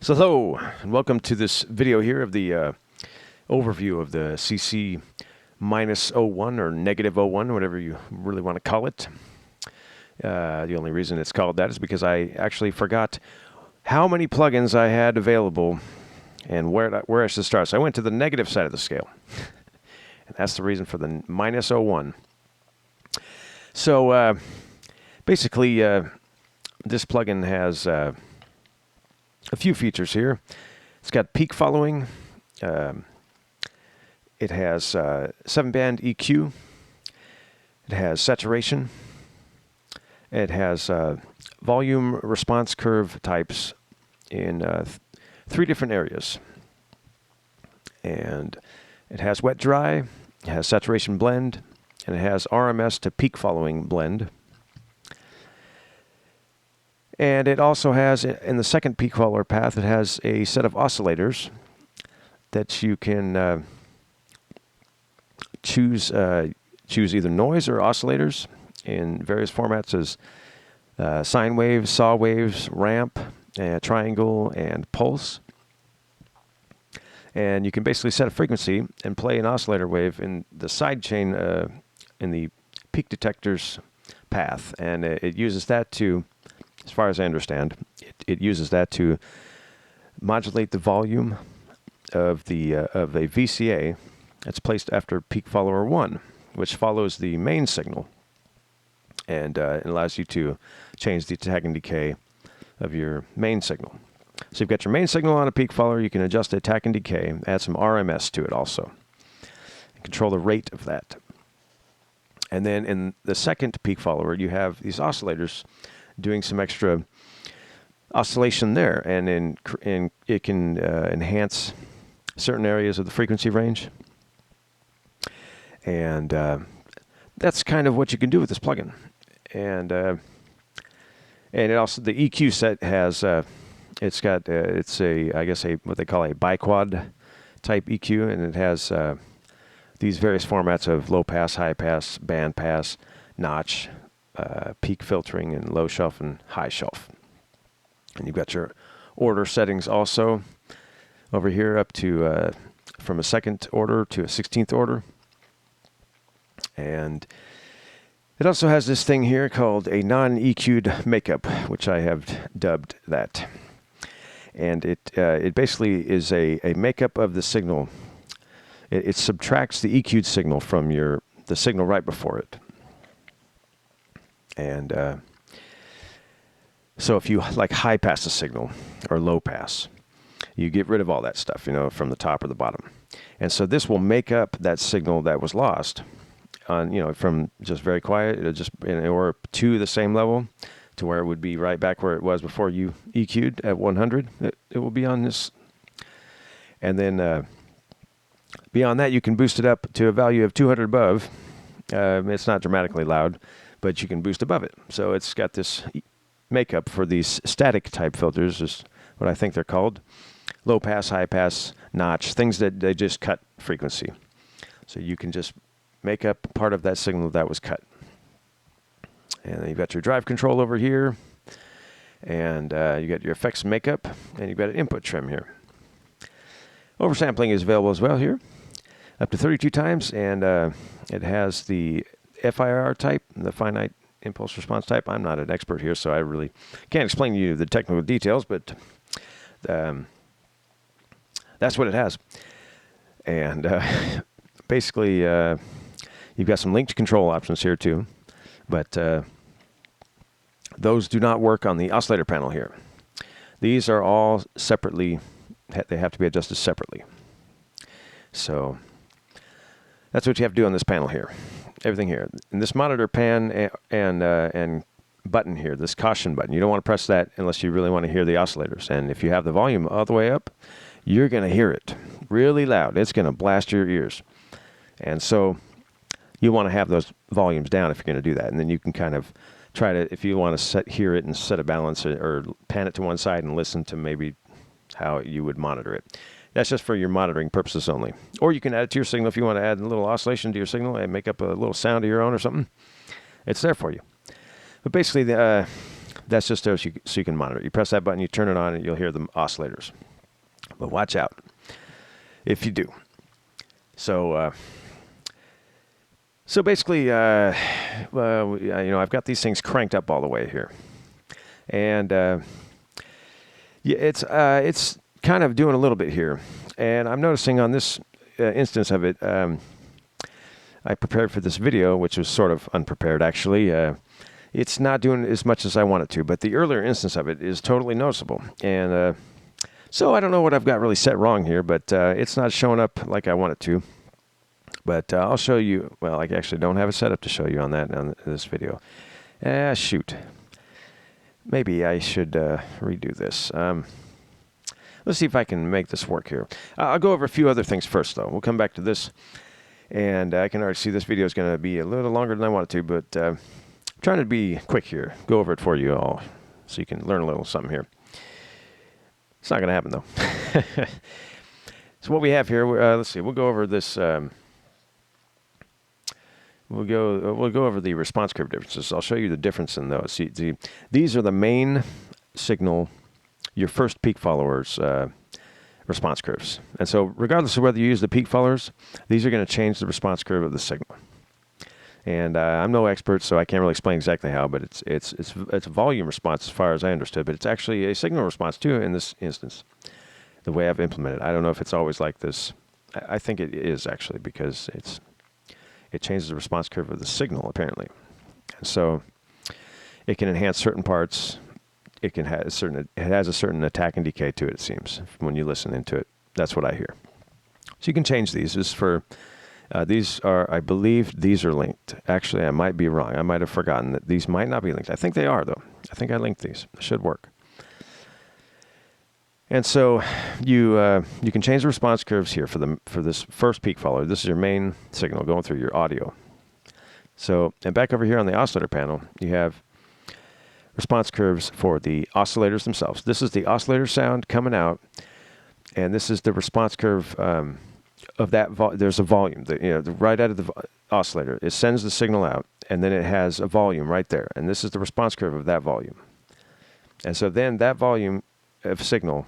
So hello, and welcome to this video here of the overview of the CC -01 or -01, whatever you really want to call it. The only reason it's called that is because I actually forgot how many plugins I had available and where I should start. So I went to the negative side of the scale. And that's the reason for the -01. So basically, this plugin has a few features here. It's got peak following. It has 7-band EQ. It has saturation. It has volume response curve types in 3 different areas. And it has wet dry, it has saturation blend, and it has RMS to peak following blend. And it also has, in the second peak follower path, it has a set of oscillators that you can choose either noise or oscillators in various formats as sine waves, saw waves, ramp, triangle, and pulse. And you can basically set a frequency and play an oscillator wave in the side chain in the peak detector's path. And it uses that to, as far as I understand, it uses that to modulate the volume of a VCA that's placed after peak follower 1, which follows the main signal, and it allows you to change the attack and decay of your main signal. So you've got your main signal on a peak follower. You can adjust the attack and decay, add some RMS to it also, and control the rate of that. And then in the second peak follower, you have these oscillators doing some extra oscillation there, and it can enhance certain areas of the frequency range. And that's kind of what you can do with this plugin. And it also, the EQ set has it's got I guess what they call a biquad type EQ, and it has these various formats of low pass, high pass, band pass, notch, peak filtering, and low shelf and high shelf. And you've got your order settings also over here, up to from a 2nd order to a 16th order. And it also has this thing here called a Non-EQd Makeup, which I have dubbed that. And it basically is a makeup of the signal. It subtracts the EQ'd signal from the signal right before it. And so if you like high pass a signal or low pass, you get rid of all that stuff, from the top or the bottom. And so this will make up that signal that was lost on, from just very quiet, or to the same level, to where it would be right back where it was before you EQ'd at 100. It will be on this. And then beyond that, you can boost it up to a value of 200 above. It's not dramatically loud, but you can boost above it. So it's got this makeup for these static type filters, is what I think they're called. Low pass, high pass, notch, things that they just cut frequency. So you can just make up part of that signal that was cut. And then you've got your drive control over here, and you got your effects makeup, and you've got an input trim here. Oversampling is available as well here, up to 32 times, and it has the FIR type, the finite impulse response type. I'm not an expert here, so I really can't explain to you the technical details, but that's what it has. And basically, you've got some linked control options here too, but those do not work on the oscillator panel here. These are all separately, they have to be adjusted separately. So that's what you have to do on this panel here. Everything here. In this monitor pan and button here, this caution button, you don't want to press that unless you really want to hear the oscillators. And if you have the volume all the way up, you're going to hear it really loud. It's going to blast your ears. And so you want to have those volumes down if you're going to do that. And then you can kind of try to, if you want to hear it and set a balance, or pan it to one side and listen to maybe how you would monitor it. That's just for your monitoring purposes only. Or you can add it to your signal if you want to add a little oscillation to your signal and make up a little sound of your own or something. It's there for you. But basically, That's just so you can monitor. You press that button, you turn it on, and you'll hear the oscillators. But watch out if you do. So basically, I've got these things cranked up all the way here, and it's kind of doing a little bit here. And I'm noticing on this instance of it, I prepared for this video, which was sort of unprepared actually. It's not doing as much as I want it to, but the earlier instance of it is totally noticeable. And so I don't know what I've got really set wrong here, but it's not showing up like I want it to. But I'll show you. Well, I actually don't have a setup to show you on that on this video. Shoot. Maybe I should redo this. Let's see if I can make this work here. I'll go over a few other things first, though. We'll come back to this. And I can already see this video is going to be a little longer than I want it to, but I'm trying to be quick here. Go over it for you all so you can learn a little something here. It's not going to happen, though. So what we have here, let's see. We'll go over this. We'll go over the response curve differences. I'll show you the difference in those. See, these are the main signal, your first peak followers response curves. And so regardless of whether you use the peak followers, these are going to change the response curve of the signal. And I'm no expert, so I can't really explain exactly how, but it's a volume response as far as I understood, but it's actually a signal response too in this instance, the way I've implemented it. I don't know if it's always like this. I think it is actually, because it changes the response curve of the signal apparently. And so it can enhance certain parts. It has a certain attack and decay to it, it seems, when you listen into it. That's what I hear. So you can change these. This is for, these are, I believe these are linked. Actually, I might be wrong. I might have forgotten that these might not be linked. I think they are, though. I think I linked these. It should work. And so you can change the response curves here for this first peak follower. This is your main signal going through your audio. So, and back over here on the oscillator panel, you have response curves for the oscillators themselves. This is the oscillator sound coming out, and this is the response curve of that. There's a volume, right out of the oscillator. It sends the signal out, and then it has a volume right there, and this is the response curve of that volume. And so then that volume of signal,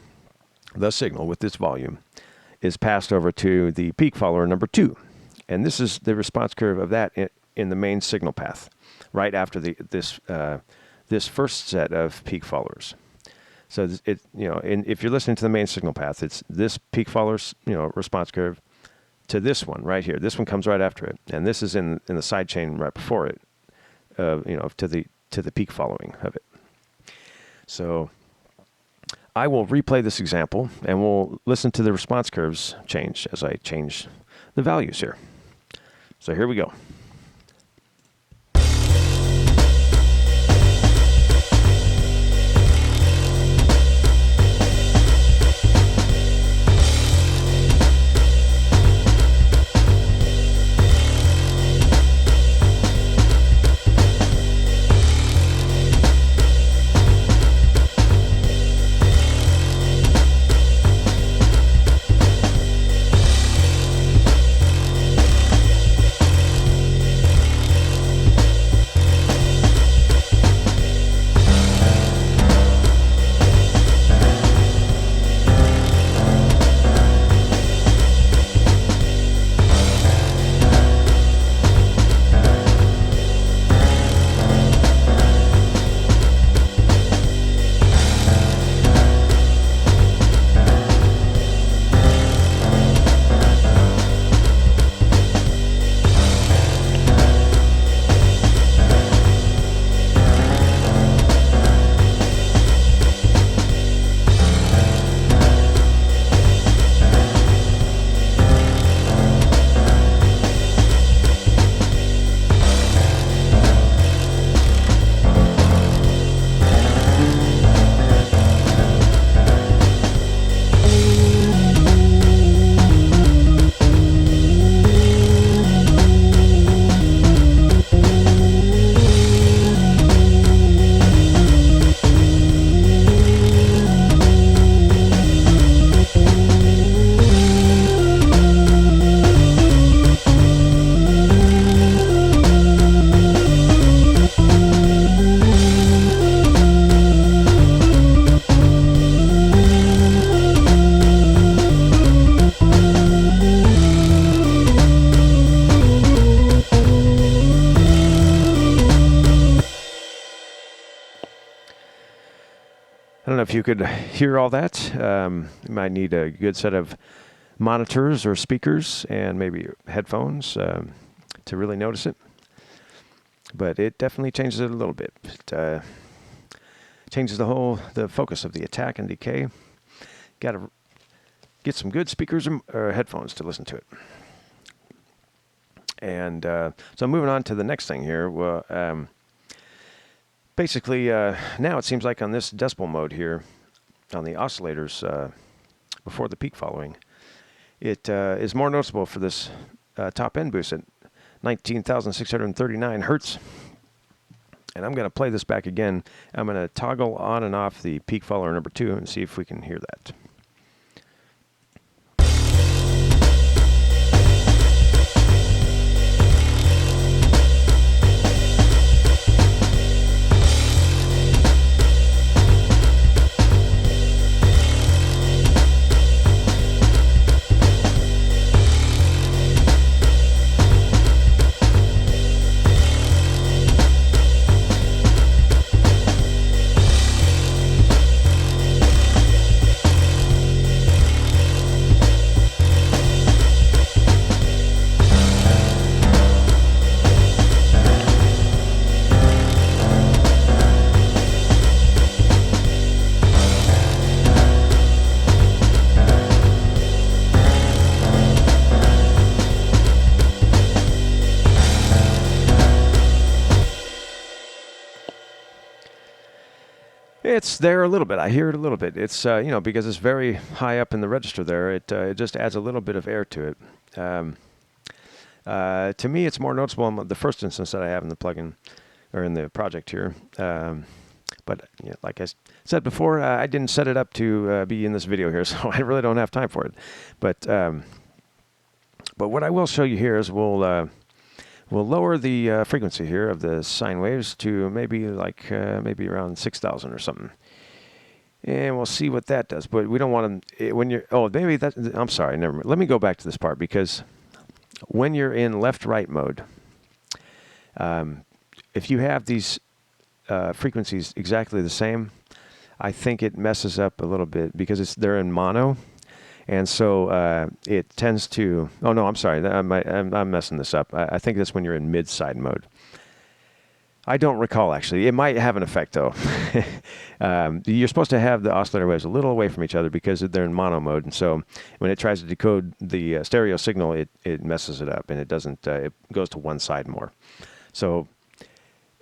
the signal with this volume, is passed over to the peak follower number 2, and this is the response curve of that in the main signal path, right after this first set of peak followers. So if you're listening to the main signal path, it's this peak followers, response curve to this one right here. This one comes right after it, and this is in the side chain right before it, to the peak following of it. So I will replay this example, and we'll listen to the response curves change as I change the values here. So here we go. know if you could hear all that. You might need a good set of monitors or speakers and maybe headphones to really notice it. But it definitely changes it a little bit. It changes the focus of the attack and decay. Got to get some good speakers or headphones to listen to it. And so moving on to the next thing here. Well, basically, now it seems like on this decibel mode here, on the oscillators before the peak following, it is more noticeable for this top end boost at 19,639 hertz. And I'm going to play this back again. I'm going to toggle on and off the peak follower number 2 and see if we can hear that. It's there a little bit. I hear it a little bit. It's because it's very high up in the register there. It just adds a little bit of air to it. To me, it's more noticeable in the first instance that I have in the plugin or in the project here. But like I said before, I didn't set it up to be in this video here, so I really don't have time for it. But what I will show you here is we'll lower the frequency here of the sine waves to maybe around 6,000 or something, and we'll see what that does. But we don't want to when you're I'm sorry, never mind. Let me go back to this part, because when you're in left-right mode, if you have these frequencies exactly the same, I think it messes up a little bit because they're in mono. And so it tends to, oh no, I'm sorry, I'm messing this up. I think that's when you're in mid-side mode. I don't recall, actually. It might have an effect, though. You're supposed to have the oscillator waves a little away from each other because they're in mono mode. And so when it tries to decode the stereo signal, it messes it up, and it doesn't, it goes to one side more. So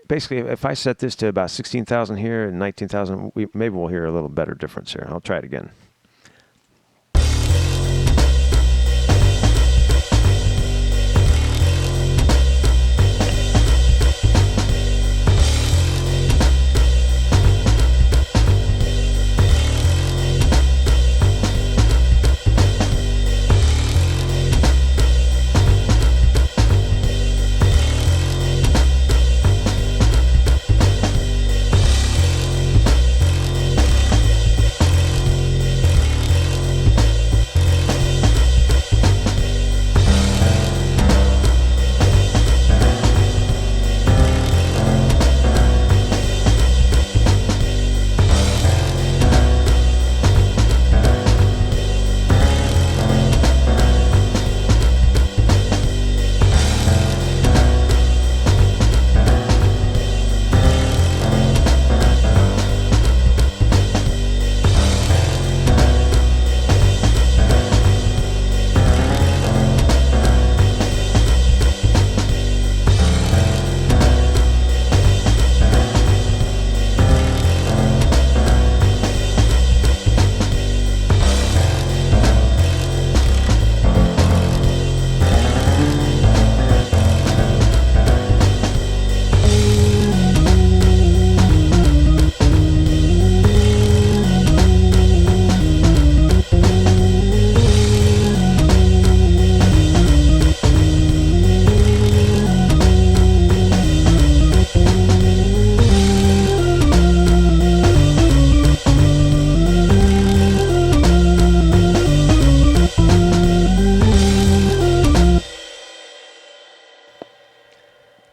basically, if I set this to about 16,000 here and 19,000, maybe we'll hear a little better difference here. I'll try it again.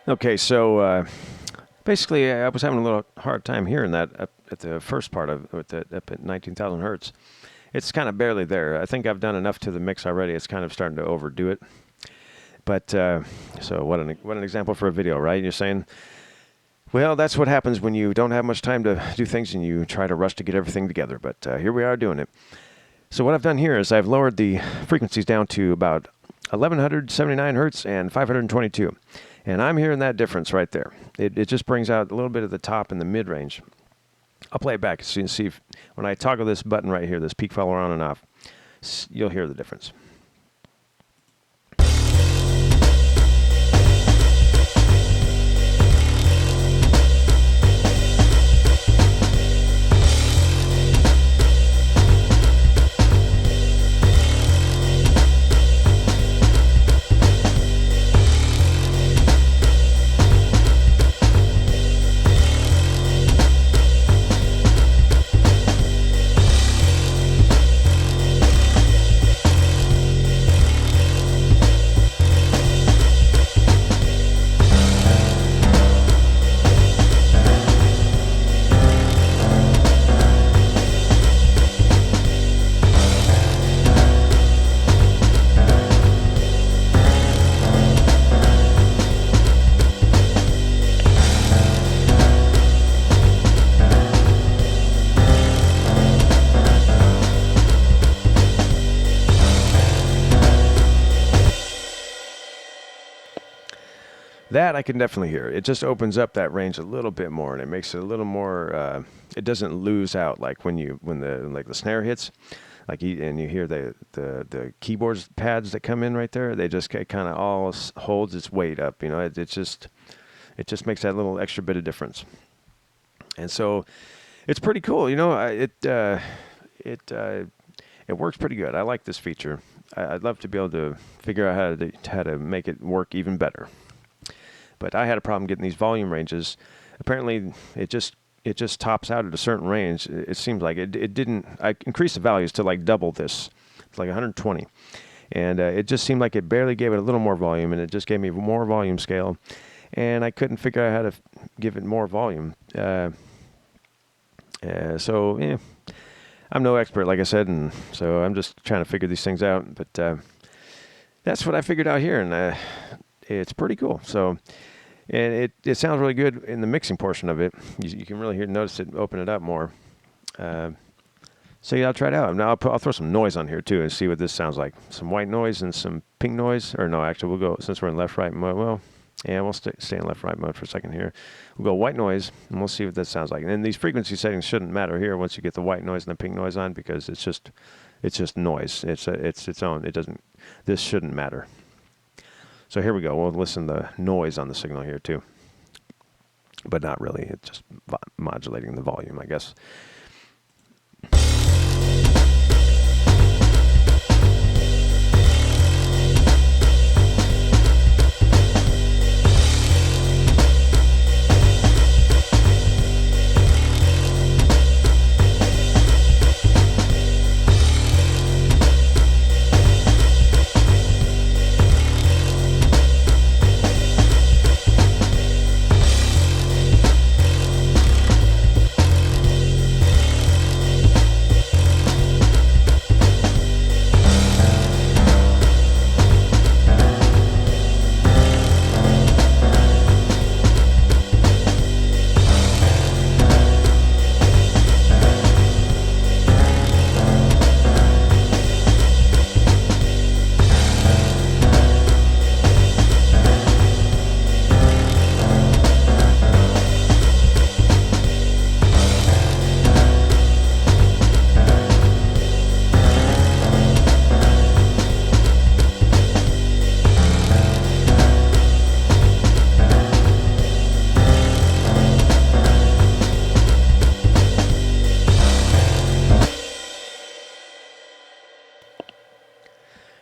Okay, so basically I was having a little hard time hearing that the first part of up at 19,000 hertz. It's kind of barely there. I think I've done enough to the mix already. It's kind of starting to overdo it. But so what an example for a video, right? You're saying, well, that's what happens when you don't have much time to do things and you try to rush to get everything together. But here we are doing it. So what I've done here is I've lowered the frequencies down to about 1179 hertz and 522. And I'm hearing that difference right there. It just brings out a little bit of the top and the mid-range. I'll play it back so you can see when I toggle this button right here, this peak follower on and off, you'll hear the difference. That I can definitely hear. It just opens up that range a little bit more, and it makes it a little more. It doesn't lose out like when the snare hits, and you hear the keyboards pads that come in right there. They just kind of all holds its weight up. You know, it just makes that little extra bit of difference. And so, it's pretty cool. You know, it works pretty good. I like this feature. I'd love to be able to figure out how to make it work even better. But I had a problem getting these volume ranges. Apparently, it just tops out at a certain range. It seems like it didn't. I increased the values to like double this, it's like 120, and it just seemed like it barely gave it a little more volume, and it just gave me more volume scale, and I couldn't figure out how to give it more volume. So yeah, I'm no expert, like I said, and so I'm just trying to figure these things out. But that's what I figured out here, and it's pretty cool. So. And it sounds really good in the mixing portion of it. You can really notice it open it up more. So yeah, I'll try it out. Now I'll throw some noise on here too and see what this sounds like. Some white noise and some pink noise. Or no, actually we'll go, since we're in left-right mode, well, yeah, we'll stay in left-right mode for a second here. We'll go white noise and we'll see what that sounds like. And then these frequency settings shouldn't matter here once you get the white noise and the pink noise on, because it's just noise. It's its own. This shouldn't matter. So here we go. We'll listen to the noise on the signal here too. But not really. It's just modulating the volume, I guess.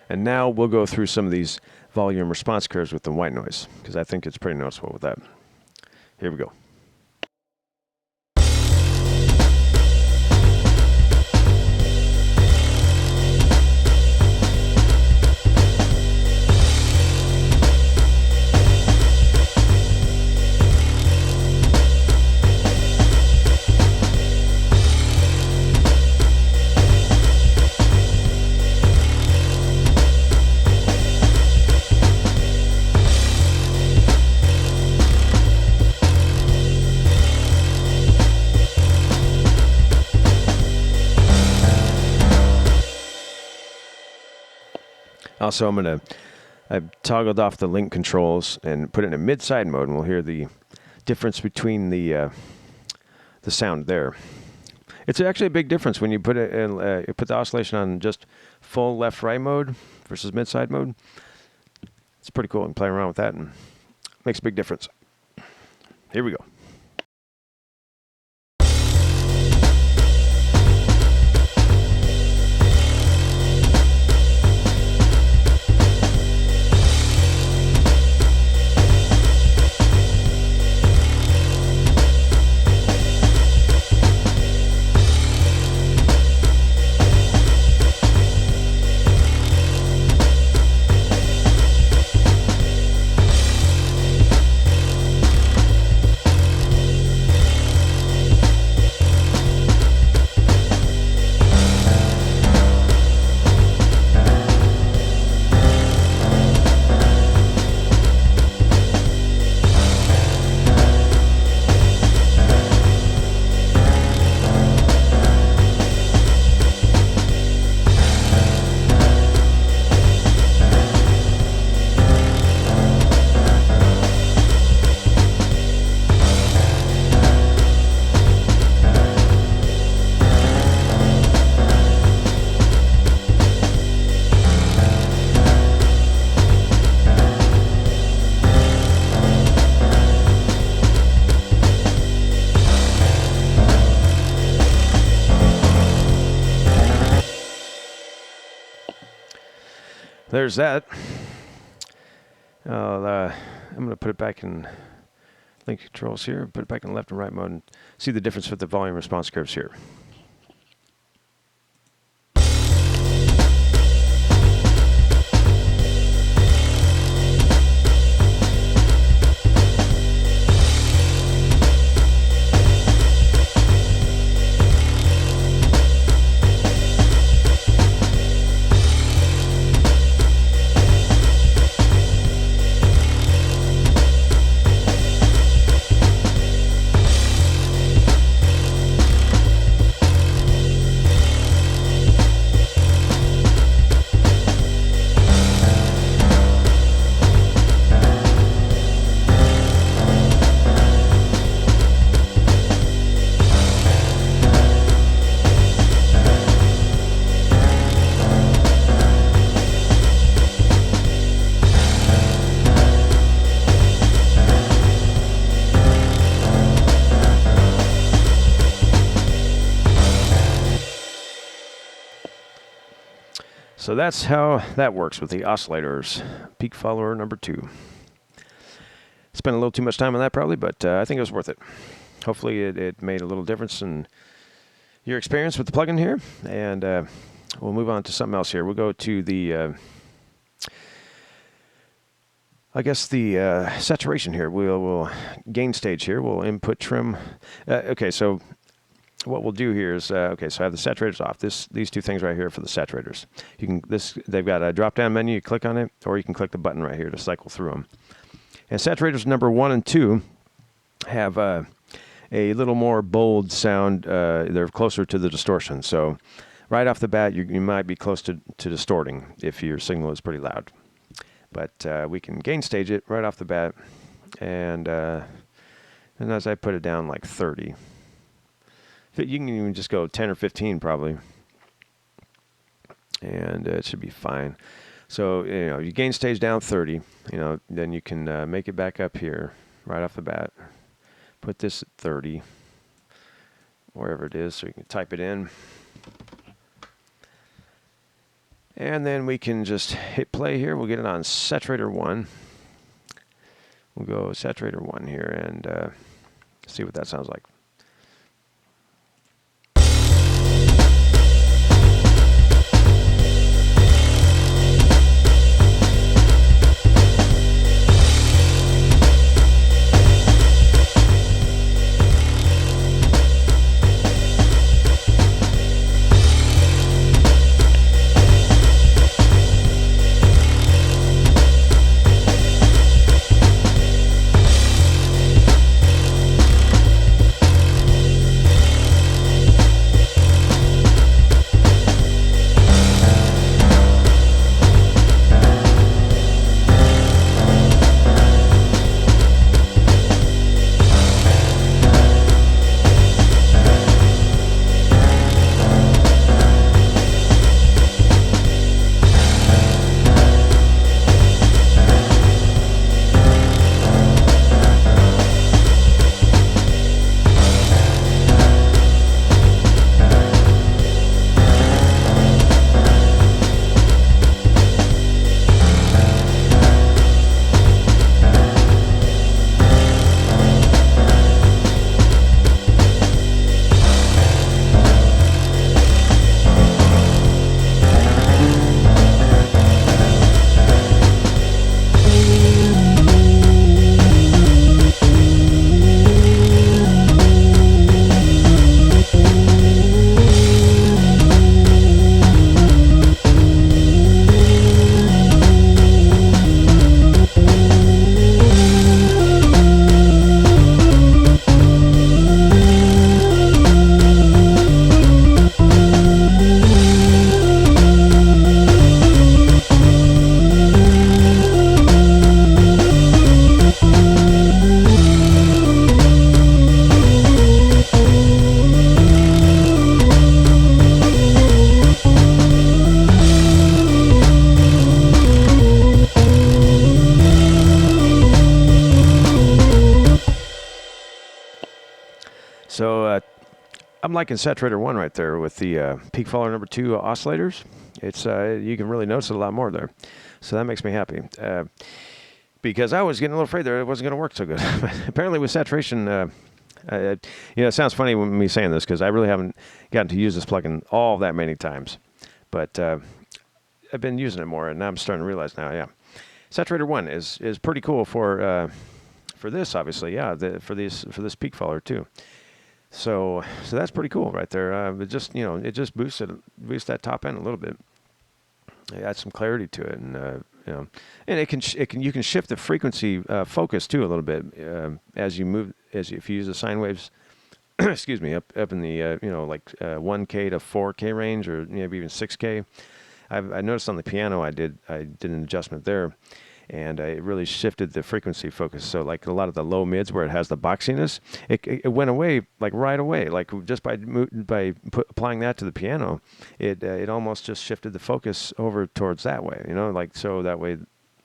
And now we'll go through some of these volume response curves with the white noise, because I think it's pretty noticeable with that. Here we go. Also, I've toggled off the link controls and put it in a mid-side mode, and we'll hear the difference between the sound there. It's actually a big difference when you put it in, you put the oscillation on just full left-right mode versus mid-side mode. It's pretty cool and play around with that, and makes a big difference. Here we go. There's that. I'm going to put it back in link controls here, put it back in left and right mode, and see the difference with the volume response curves here. So that's how that works with the oscillators. Peak follower number 2. Spent a little too much time on that probably, but I think it was worth it. Hopefully it made a little difference in your experience with the plugin here. And we'll move on to something else here. We'll go to the, I guess the saturation here. We'll gain stage here. We'll input trim. Okay, so what we'll do here is, okay, so I have the saturators off. These two things right here for the saturators. You can they've got a drop-down menu. You click on it, or you can click the button right here to cycle through them. And saturators number 1 and 2 have a little more bold sound. They're closer to the distortion. So right off the bat, you might be close to distorting if your signal is pretty loud. But we can gain stage it right off the bat, and as I put it down like 30. You can even just go 10 or 15 probably, and it should be fine. So, you gain stage down 30, then you can make it back up here right off the bat. Put this at 30, wherever it is, so you can type it in. And then we can just hit play here. We'll get it on Saturator 1. We'll go Saturator 1 here and see what that sounds like. So I'm liking Saturator 1 right there with the peak follower number 2 oscillators. It's you can really notice it a lot more there. So that makes me happy. Because I was getting a little afraid that it wasn't going to work so good. Apparently with saturation, it sounds funny when me saying this because I really haven't gotten to use this plugin all that many times. But I've been using it more, and now I'm starting to realize now, yeah. Saturator 1 is pretty cool for this, obviously, yeah, for this peak follower too. So that's pretty cool right there. It just boosts that top end a little bit. It adds some clarity to it, and and you can shift the frequency focus too a little bit as you move if you use the sine waves. Excuse me, up in the 1K to 4K range, or maybe even 6K. I noticed on the piano I did an adjustment there, and it really shifted the frequency focus. So like a lot of the low mids where it has the boxiness, it went away like right away. Like just by applying that to the piano, it almost just shifted the focus over towards that way. So that way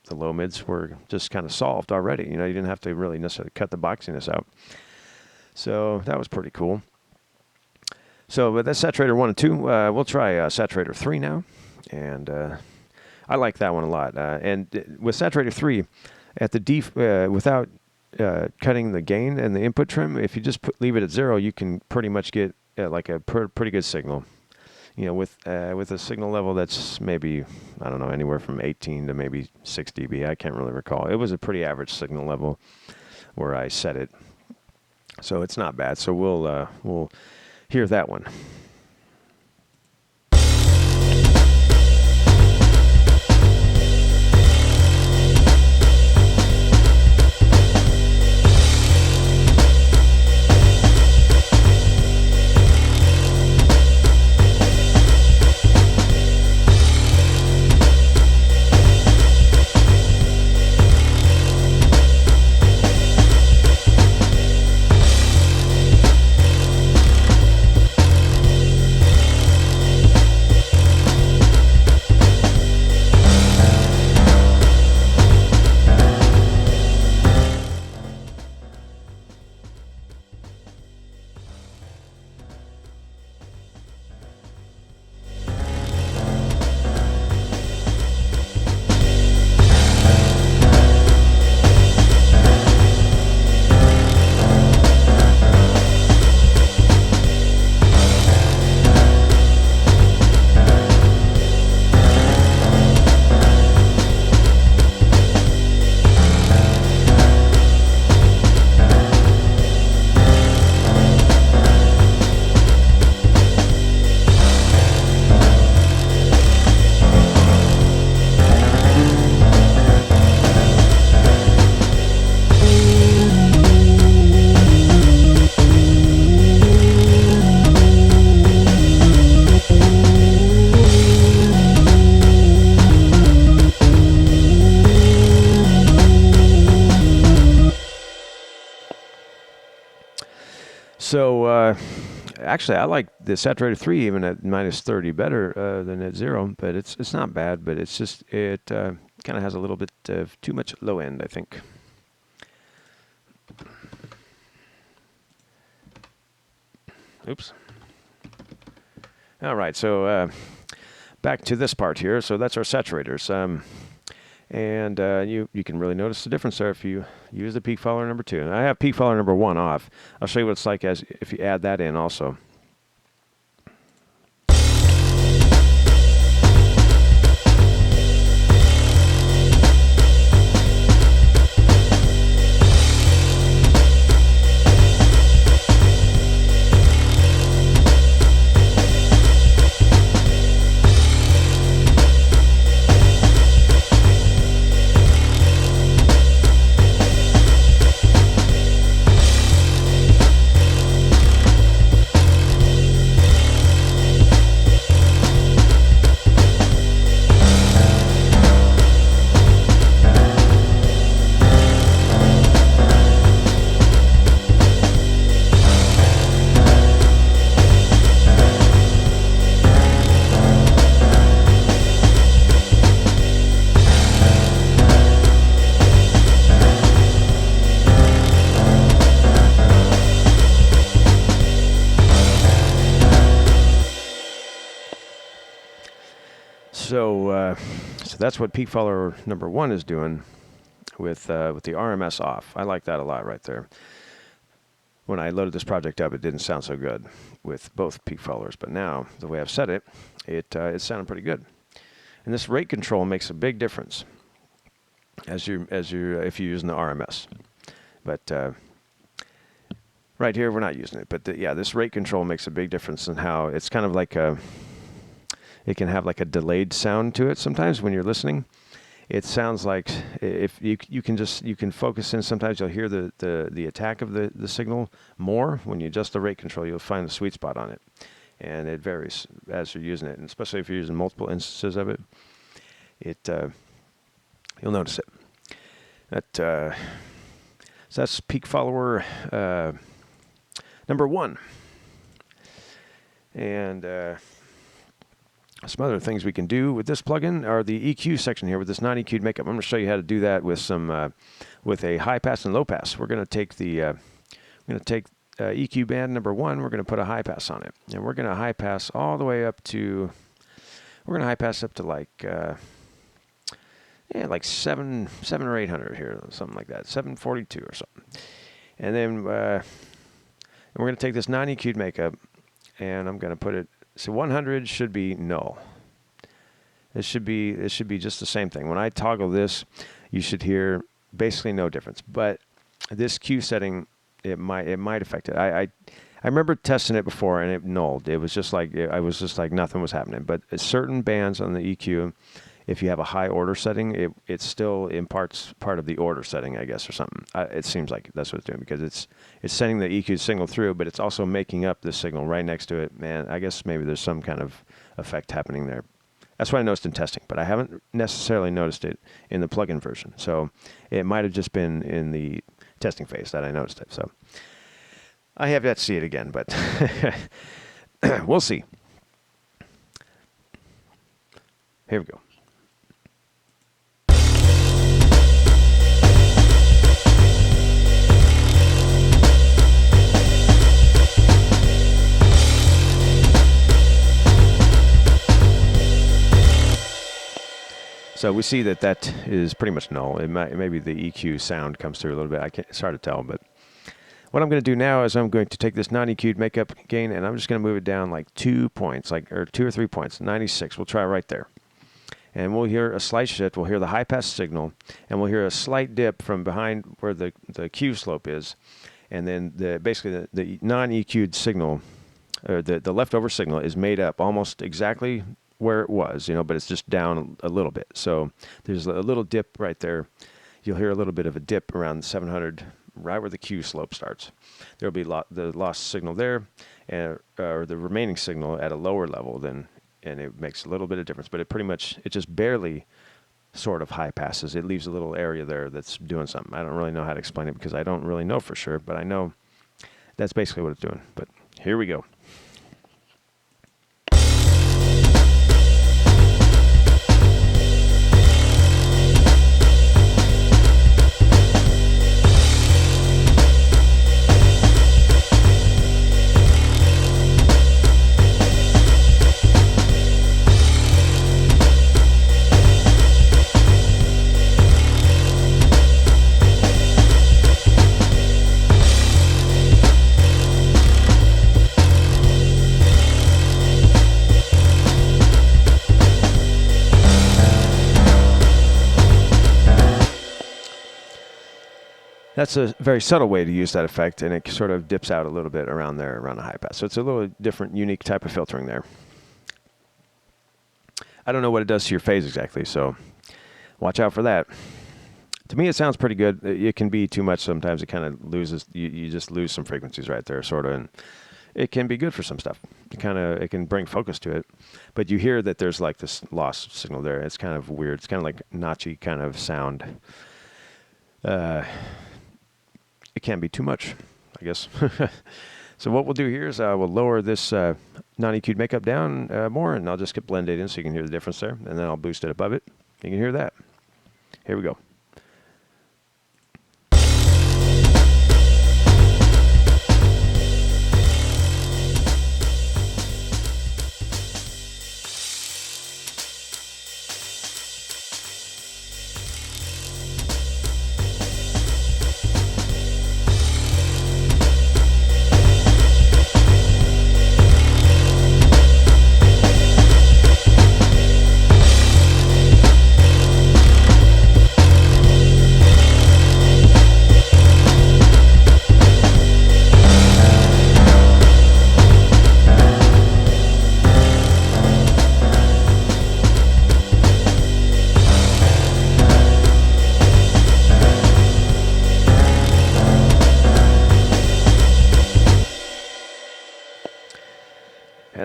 the low mids were just kind of solved already. You didn't have to really necessarily cut the boxiness out. So that was pretty cool. So with that's Saturator 1 and 2. We'll try Saturator 3 now. And I like that one a lot. And with Saturator 3, at the without cutting the gain and the input trim, if you just leave it at 0, you can pretty much get like a pretty good signal. With a signal level that's maybe, I don't know, anywhere from 18 to maybe 6 dB. I can't really recall. It was a pretty average signal level where I set it. So it's not bad. So we'll hear that one. So actually, I like the Saturator 3 even at -30 better than at 0, but it's not bad. But it's just it kind of has a little bit of too much low end, I think. Oops. All right, so back to this part here. So that's our saturators. And you can really notice the difference there if you use the peak follower number 2. And I have peak follower number 1 off. I'll show you what it's like if you add that in also. so that's what peak follower number 1 is doing with the RMS off. I like that a lot right there. When I loaded this project up, it didn't sound so good with both peak followers, but now the way I've set it, it's sounding pretty good. And this rate control makes a big difference if you're using the RMS. But right here, we're not using it. But yeah, this rate control makes a big difference in how it's kind of like it can have like a delayed sound to it sometimes when you're listening. It sounds like if you can focus in. Sometimes you'll hear the attack of the signal more. When you adjust the rate control, you'll find the sweet spot on it, and it varies as you're using it, and especially if you're using multiple instances of it. You'll notice it. So that's peak follower number 1, and some other things we can do with this plugin are the EQ section here with this Non-EQd Makeup. I'm going to show you how to do that with some with a high pass and low pass. We're going to take EQ band number 1. We're going to put a high pass on it, and we're going to high pass all the way up to. We're going to high pass up to like 7 or 800 here, something like that, 742 or something. And then we're going to take this Non-EQd Makeup, and I'm going to put it. So 100 should be null. It should be just the same thing. When I toggle this, you should hear basically no difference. But this Q setting, it might affect it. I remember testing it before and it nulled. It was just like nothing was happening. But certain bands on the EQ, if you have a high order setting, it still imparts part of the order setting, I guess, or something. It seems like that's what it's doing, because it's sending the EQ signal through, but it's also making up the signal right next to it. Man, I guess maybe there's some kind of effect happening there. That's what I noticed in testing, but I haven't necessarily noticed it in the plugin version. So it might have just been in the testing phase that I noticed it. So I have yet to see it again, but we'll see. Here we go. So we see that is pretty much null. Maybe the EQ sound comes through a little bit. It's hard to tell, but what I'm going to do now is I'm going to take this Non-EQd Makeup gain, and I'm just going to move it down like 2 points, or 2 or 3 points, 96. We'll try right there. And we'll hear a slight shift. We'll hear the high pass signal, and we'll hear a slight dip from behind where the Q slope is. And then basically the non-EQ'd signal, or the leftover signal, is made up almost exactly where it was, but it's just down a little bit. So there's a little dip right there. You'll hear a little bit of a dip around 700, right where the Q slope starts. There'll be the lost signal there, or the remaining signal at a lower level and it makes a little bit of difference. But it just barely sort of high passes. It leaves a little area there that's doing something. I don't really know how to explain it because I don't really know for sure, but I know that's basically what it's doing. But here we go. That's a very subtle way to use that effect, and it sort of dips out a little bit around there, around the high pass. So it's a little different, unique type of filtering there. I don't know what it does to your phase exactly, so watch out for that. To me, it sounds pretty good. It can be too much sometimes. It kind of loses, you just lose some frequencies right there, sort of, and it can be good for some stuff. It can bring focus to it, but you hear that there's like this lost signal there. It's kind of weird. It's kind of like notchy kind of sound. It can be too much, I guess. So what we'll do here is we'll lower this Non-EQd Makeup down more, and I'll just get blended in so you can hear the difference there, and then I'll boost it above it. You can hear that. Here we go.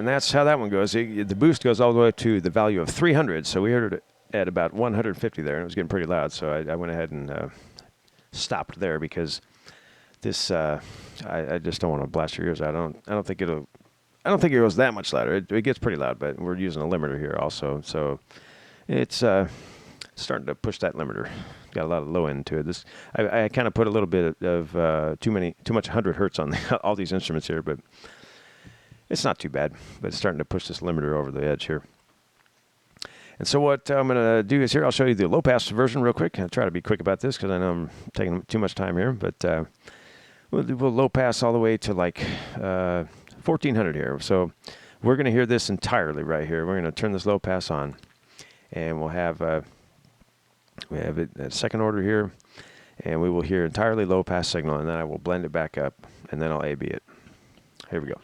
and that's how that one goes. The boost goes all the way to the value of 300. So we heard it at about 150 there, and it was getting pretty loud. So I went ahead and stopped there because this I just don't want to blast your ears out. I don't think it goes that much louder. It gets pretty loud, but we're using a limiter here also, so it's starting to push that limiter. Got a lot of low end to it. I kind of put a little bit of too much 100 hertz on all these instruments here, but it's not too bad. But it's starting to push this limiter over the edge here. And so what I'm going to do is here, I'll show you the low pass version real quick. I'll try to be quick about this because I know I'm taking too much time here, but we'll low pass all the way to like 1400 here. So we're going to hear this entirely right here. We're going to turn this low pass on, and we'll have we have it at second order here, and we will hear entirely low pass signal, and then I will blend it back up, and then I'll A/B it. Here we go.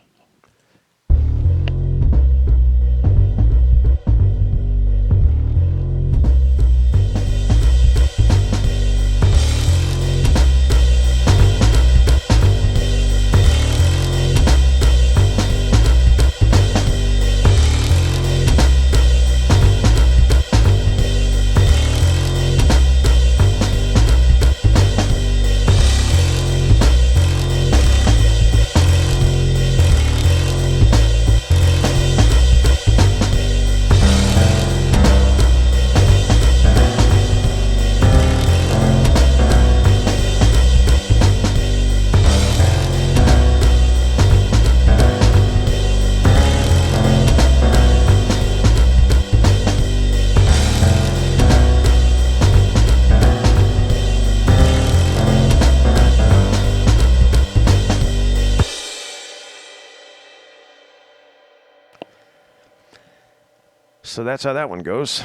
So that's how that one goes,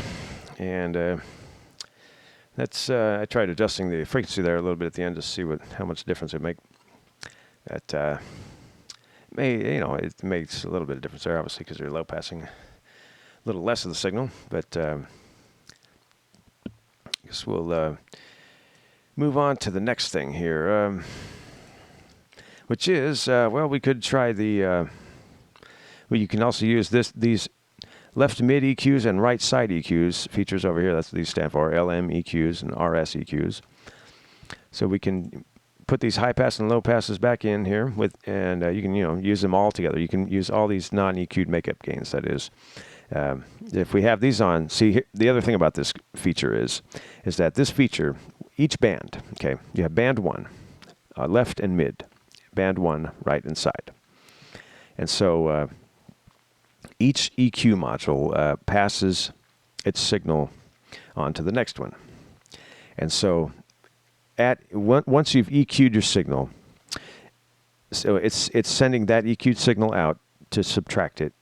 and that's I tried adjusting the frequency there a little bit at the end to see how much difference it make. That it makes a little bit of difference there, obviously, because you're low passing a little less of the signal. But I guess we'll move on to the next thing here, which is well, we could try the. Well, you can also use these left mid EQs and right side EQs features over here. That's what these stand for, LMeqs and RSeqs. So we can put these high pass and low passes back in here and you can use them all together. You can use all these non-EQd makeup gains. That is, if we have these on, see the other thing about this feature is that this feature, each band, okay, you have band 1, left and mid, band 1, right and side, and so. Each EQ module passes its signal on to the next one. And so once you've EQ'd your signal, so it's sending that EQ'd signal out to subtract it,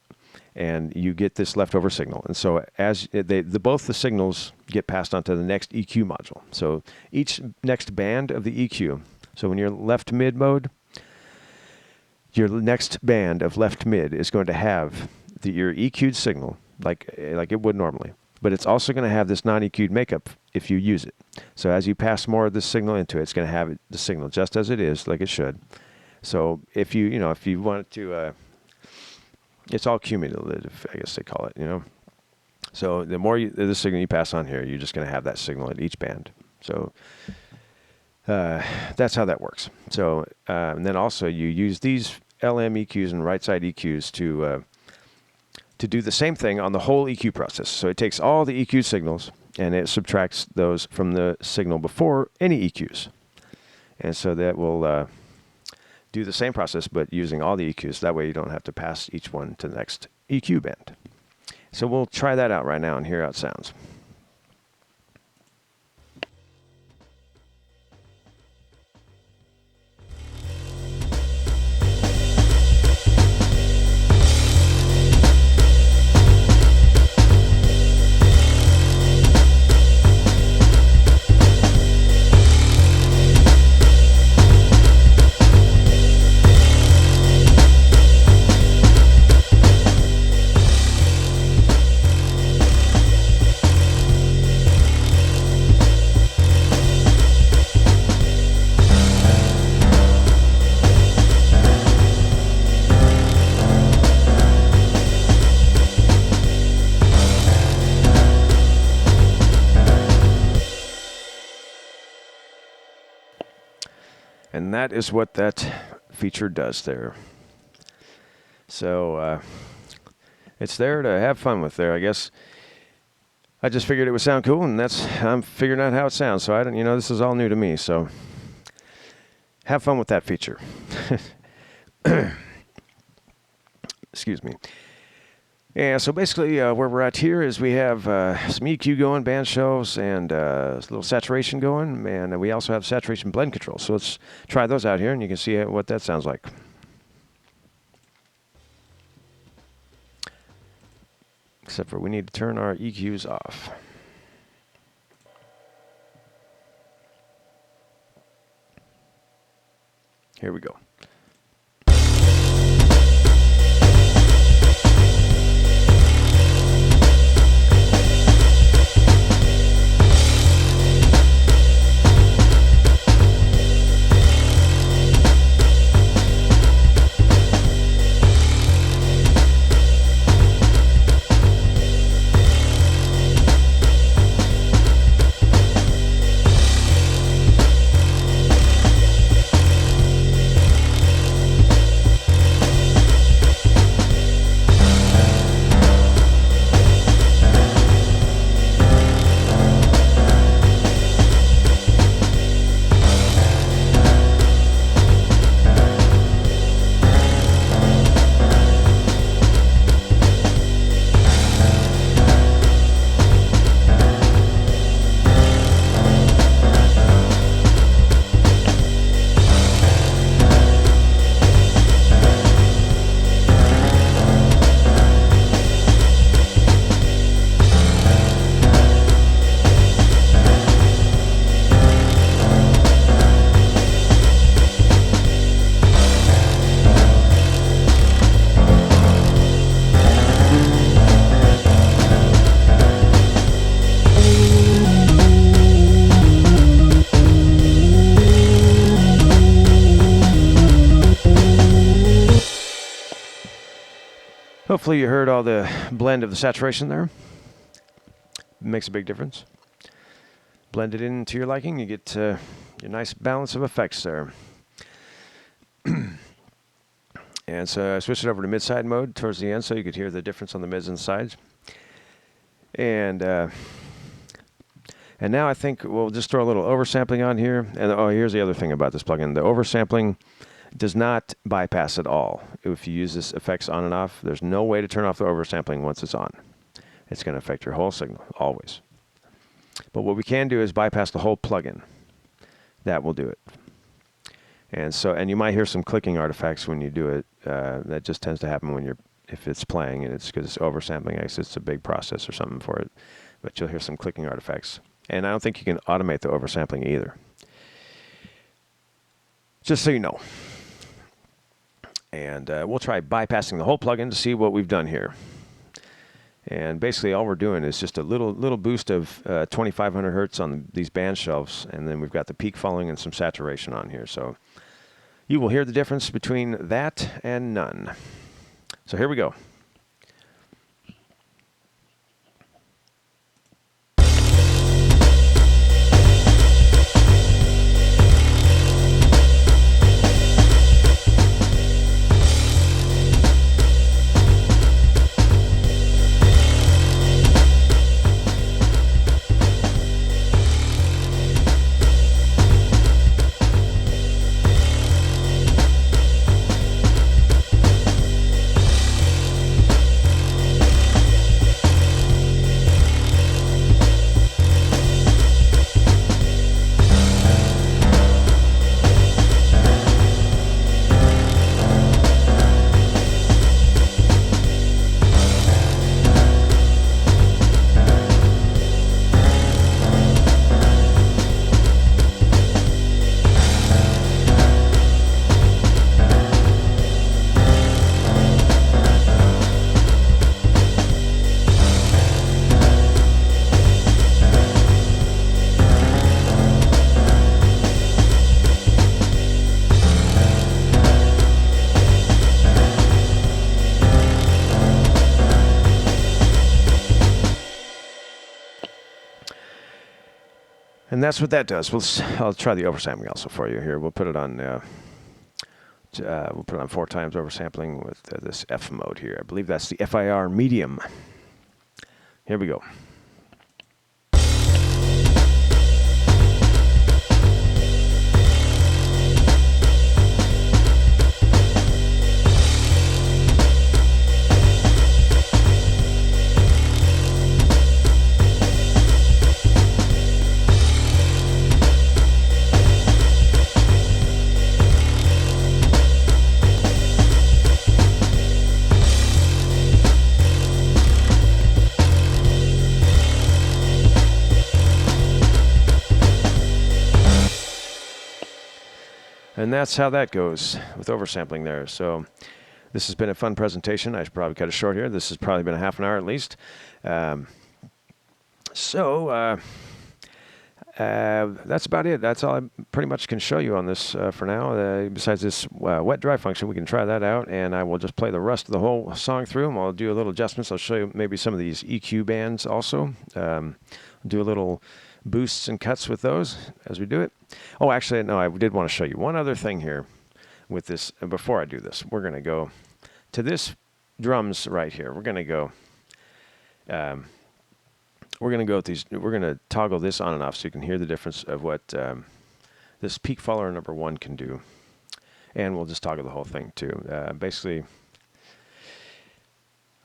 and you get this leftover signal. And so as both the signals get passed on to the next EQ module. So each next band of the EQ, so when you're left mid mode, your next band of left mid is going to have your EQ'd signal like it would normally, but it's also going to have this non-EQ'd makeup if you use it. So as you pass more of this signal into it, it's going to have the signal just as it is, like it should. So if you wanted to, it's all cumulative, I guess they call it. So the more the signal you pass on here, you're just going to have that signal at each band. So that's how that works. So and then also you use these LMeqs and right side EQs to do the same thing on the whole EQ process. So it takes all the EQ signals and it subtracts those from the signal before any EQs. And so that will do the same process, but using all the EQs. That way you don't have to pass each one to the next EQ band. So we'll try that out right now and hear how it sounds. And that is what that feature does there. So it's there to have fun with there, I guess. I just figured it would sound cool, and I'm figuring out how it sounds. So this is all new to me. So have fun with that feature. Excuse me. Yeah, so basically where we're at here is we have some EQ going, band shelves, and a little saturation going, and we also have saturation blend control. So let's try those out here, and you can see what that sounds like. Except for we need to turn our EQs off. Here we go. Hopefully you heard all the blend of the saturation there. It makes a big difference. Blend it into your liking, you get your nice balance of effects there. And so I switched it over to mid-side mode towards the end so you could hear the difference on the mids and sides. And now I think we'll just throw a little oversampling on here. And here's the other thing about this plugin. The oversampling does not bypass at all. If you use this effects on and off, there's no way to turn off the oversampling once it's on. It's going to affect your whole signal, always. But what we can do is bypass the whole plugin. That will do it. And you might hear some clicking artifacts when you do it. That just tends to happen if it's playing, and it's because it's oversampling. It's a big process or something for it. But you'll hear some clicking artifacts. And I don't think you can automate the oversampling either. Just so you know. And we'll try bypassing the whole plugin to see what we've done here. And basically all we're doing is just a little boost of 2500 hertz on these band shelves, and then we've got the peak following and some saturation on here. So you will hear the difference between that and none. So here we go. And that's what that does. I'll try the oversampling also for you here. We'll put it on 4 times oversampling with this F mode here. I believe that's the FIR medium. Here we go. And that's how that goes with oversampling there. So this has been a fun presentation. I should probably cut it short here. This has probably been a half an hour at least. That's about it. That's all I pretty much can show you on this for now. Besides this wet-dry function, we can try that out, and I will just play the rest of the whole song through, and I'll do a little adjustments. I'll show you maybe some of these EQ bands also. Do a little boosts and cuts with those as we do it. Oh, actually, no, I did want to show you one other thing here with this. Before I do this, we're going to go to this drums right here. We're going to go with these. We're going to toggle this on and off so you can hear the difference of what this peak follower number 1 can do. And we'll just toggle the whole thing too. Basically,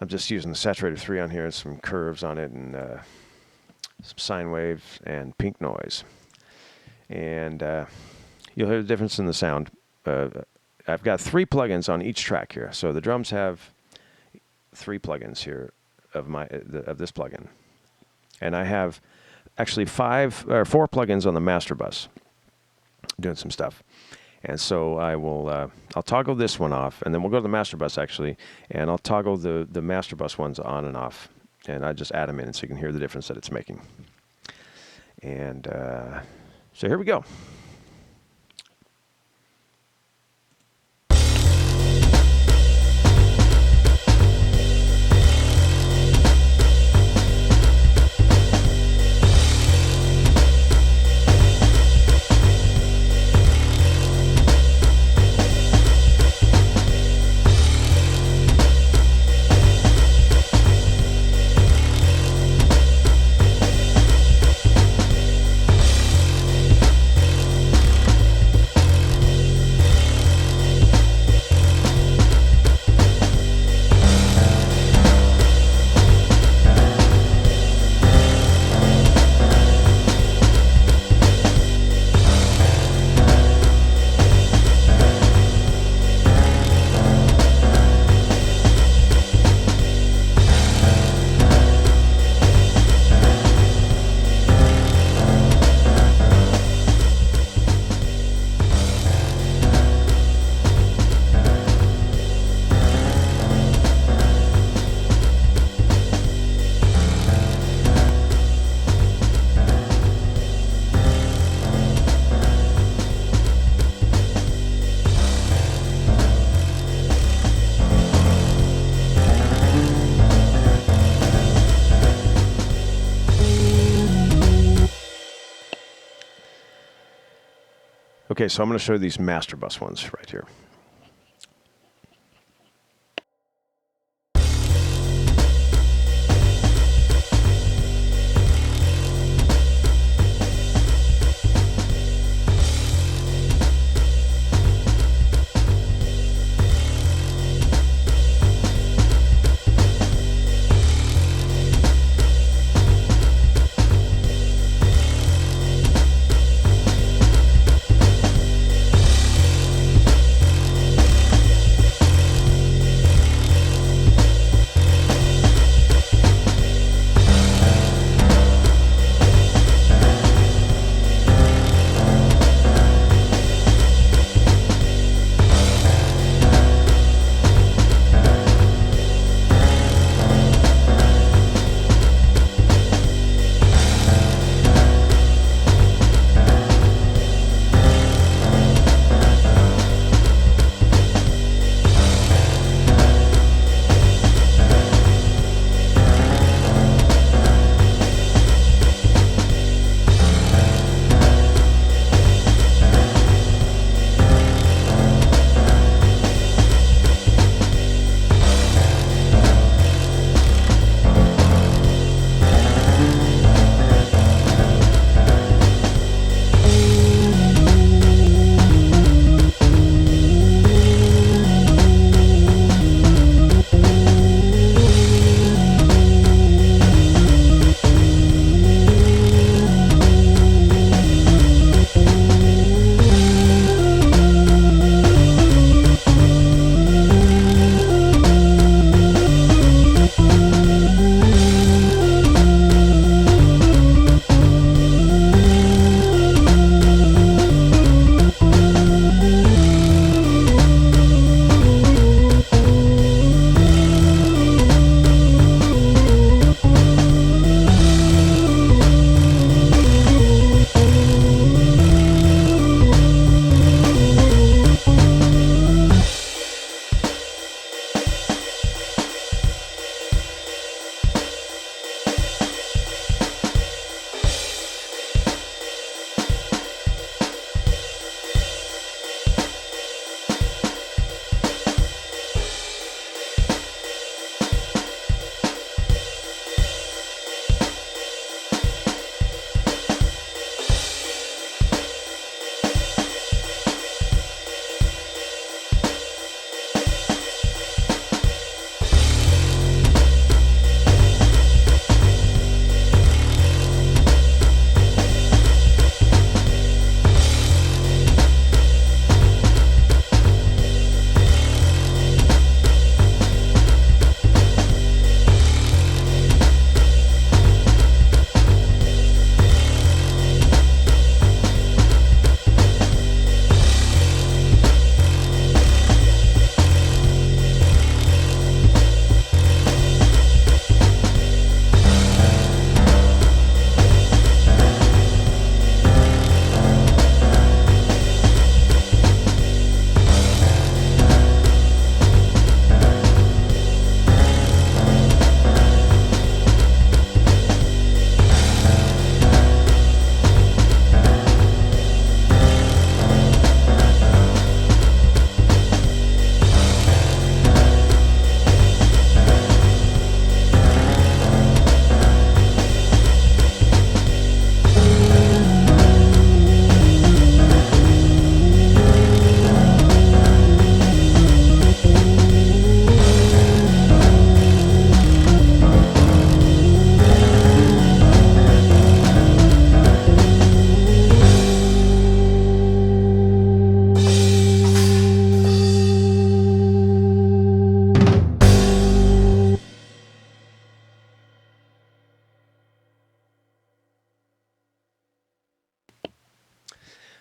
I'm just using the Saturator 3 on here and some curves on it, and some sine waves and pink noise. And you'll hear the difference in the sound. I've got 3 plugins on each track here. So the drums have 3 plugins here of this plugin. And I have actually 4 plugins on the MasterBus doing some stuff. And so I'll toggle this one off, and then we'll go to the MasterBus actually, and I'll toggle the MasterBus ones on and off. And I just add them in so you can hear the difference that it's making. And so here we go. Okay, so I'm going to show you these MasterBus ones right here.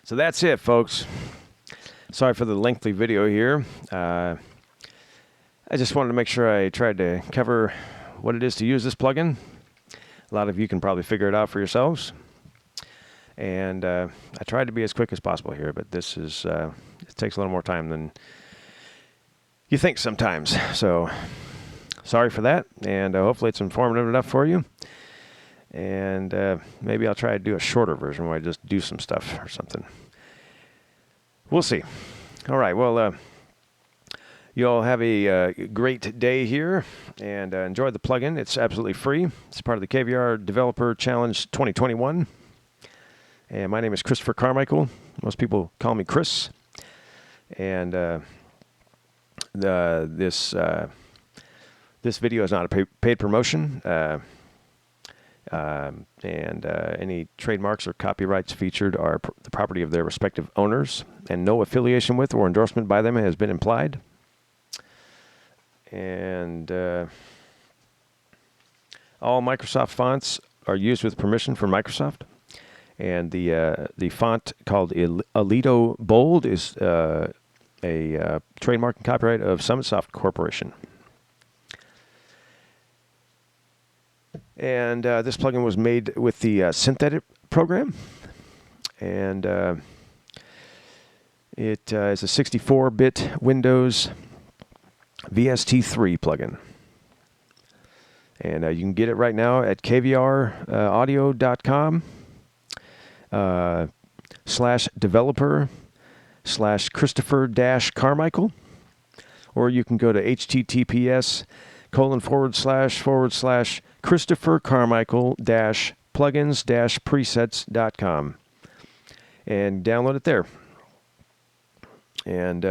So that's it, folks. Sorry for the lengthy video here. I just wanted to make sure I tried to cover what it is to use this plugin. A lot of you can probably figure it out for yourselves. And I tried to be as quick as possible here, but this is it takes a little more time than you think sometimes. So sorry for that, and hopefully it's informative enough for you. And maybe I'll try to do a shorter version where I just do some stuff or something. We'll see. All right, well, you all have a great day here, and enjoy the plugin. It's absolutely free. It's part of the KVR Developer Challenge 2021. And my name is Christopher Carmichael. Most people call me Chris. And this video is not a paid promotion. Any trademarks or copyrights featured are the property of their respective owners, and no affiliation with or endorsement by them has been implied. And all Microsoft fonts are used with permission from Microsoft. And the font called Alito Bold is a trademark and copyright of Summitsoft Corporation. And this plugin was made with the Synthetic program. And it is a 64-bit Windows VST3 plugin. And you can get it right now at kvraudio.com /developer/Christopher-Carmichael. Or you can go to https://Christopher-Carmichael-plugins-presets.com and download it there. And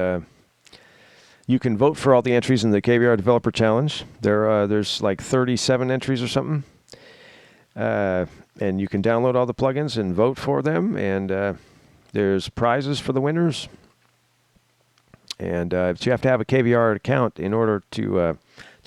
you can vote for all the entries in the KVR Developer Challenge. There's like 37 entries or something. And you can download all the plugins and vote for them. And there's prizes for the winners. And but you have to have a KVR account in order to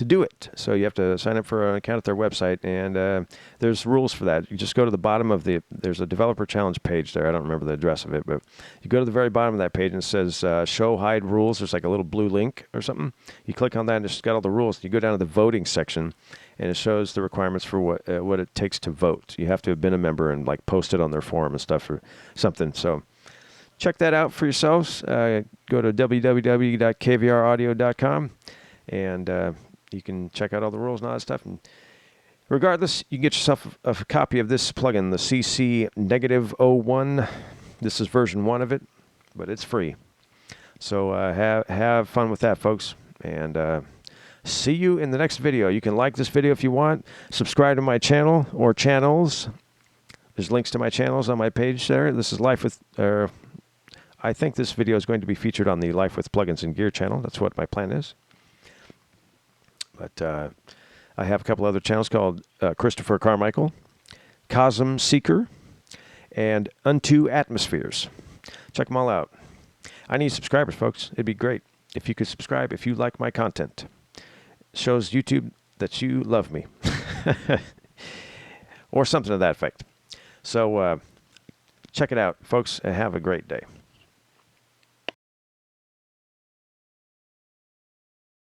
do it. So you have to sign up for an account at their website. And there's rules for that. You just go to the bottom of there's a developer challenge page there. I don't remember the address of it, but you go to the very bottom of that page and it says show hide rules. There's like a little blue link or something. You click on that and it's got all the rules. You go down to the voting section and it shows the requirements for what it takes to vote. You have to have been a member and like post it on their forum and stuff or something. So check that out for yourselves. Go to www.kvraudio.com and you can check out all the rules and all that stuff. And regardless, you can get yourself a copy of this plugin, the CC-01. This is version 1 of it, but it's free. So have fun with that, folks. And see you in the next video. You can like this video if you want. Subscribe to my channel or channels. There's links to my channels on my page there. This is Life with... I think this video is going to be featured on the Life with Plugins and Gear channel. That's what my plan is. But I have a couple other channels called Christopher Carmichael, Cosm Seeker, and Unto Atmospheres. Check them all out. I need subscribers, folks. It'd be great if you could subscribe if you like my content. It shows YouTube that you love me. Or something to that effect. So check it out, folks, and have a great day.